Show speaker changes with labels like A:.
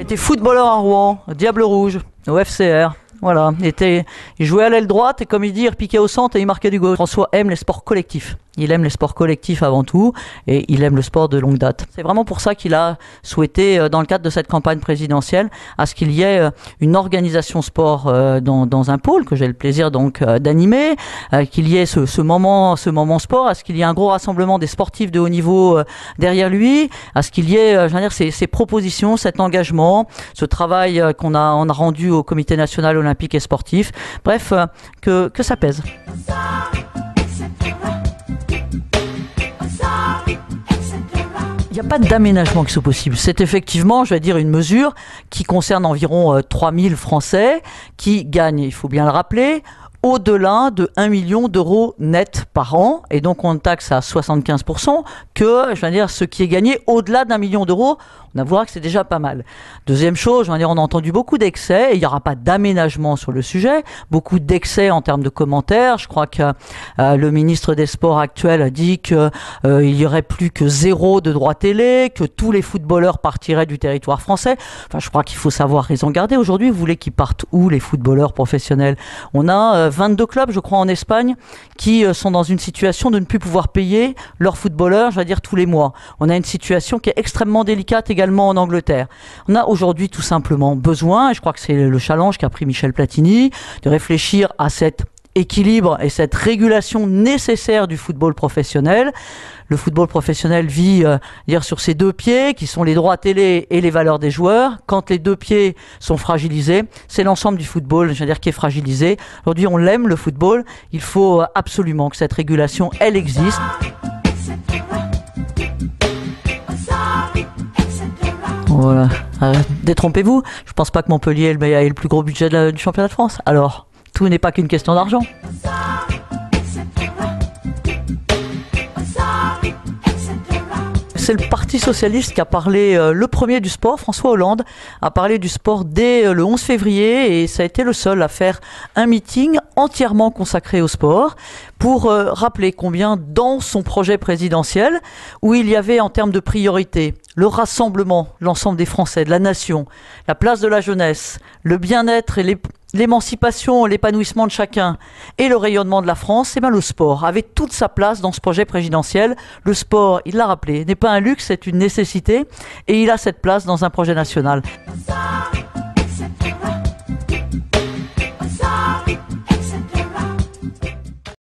A: était footballeur à Rouen, Diable Rouge, au FCR. Voilà, il jouait à l'aile droite et comme il dit, il repiquait au centre et il marquait du gauche. François aime les sports collectifs. Il aime les sports collectifs avant tout et il aime le sport de longue date. C'est vraiment pour ça qu'il a souhaité, dans le cadre de cette campagne présidentielle, à ce qu'il y ait une organisation sport dans un pôle que j'ai le plaisir donc d'animer, qu'il y ait ce moment sport, à ce qu'il y ait un gros rassemblement des sportifs de haut niveau derrière lui, à ce qu'il y ait, je veux dire, ces propositions, cet engagement, ce travail on a rendu au Comité national olympique et sportif. Bref, que ça pèse. Il n'y a pas d'aménagement qui soit possible. C'est effectivement, je vais dire, une mesure qui concerne environ 3000 Français qui gagnent, il faut bien le rappeler, au-delà de 1 million d'euros net par an. Et donc, on taxe à 75% que, je veux dire, ce qui est gagné au-delà d'1 million d'euros, on avouera que c'est déjà pas mal. Deuxième chose, je veux dire, on a entendu beaucoup d'excès et il n'y aura pas d'aménagement sur le sujet. Beaucoup d'excès en termes de commentaires. Je crois que le ministre des Sports actuel a dit qu'il y aurait plus que 0 de droits télé, que tous les footballeurs partiraient du territoire français. Enfin, je crois qu'il faut savoir raison garder. Aujourd'hui, vous voulez qu'ils partent où, les footballeurs professionnels? On a 22 clubs, je crois, en Espagne, qui sont dans une situation de ne plus pouvoir payer leurs footballeurs, je vais dire, tous les mois. On a une situation qui est extrêmement délicate également en Angleterre. On a aujourd'hui tout simplement besoin, et je crois que c'est le challenge qu'a pris Michel Platini, de réfléchir à cet équilibre et cette régulation nécessaire du football professionnel. Le football professionnel vit dire sur ses deux pieds, qui sont les droits télé et les valeurs des joueurs. Quand les deux pieds sont fragilisés, c'est l'ensemble du football, je veux dire, qui est fragilisé. Aujourd'hui, on l'aime, le football. Il faut absolument que cette régulation, elle existe. Voilà. Détrompez-vous, je pense pas que Montpellier ait le plus gros budget du championnat de France. Alors, tout n'est pas qu'une question d'argent. C'est le Parti Socialiste qui a parlé le premier du sport. François Hollande a parlé du sport dès le 11 février et ça a été le seul à faire un meeting entièrement consacré au sport pour rappeler combien dans son projet présidentiel, où il y avait en termes de priorité le rassemblement, l'ensemble des Français, de la nation, la place de la jeunesse, le bien-être et l'émancipation, l'épanouissement de chacun et le rayonnement de la France, et bien le sport avait toute sa place dans ce projet présidentiel. Le sport, il l'a rappelé, n'est pas un luxe, c'est une nécessité et il a cette place dans un projet national.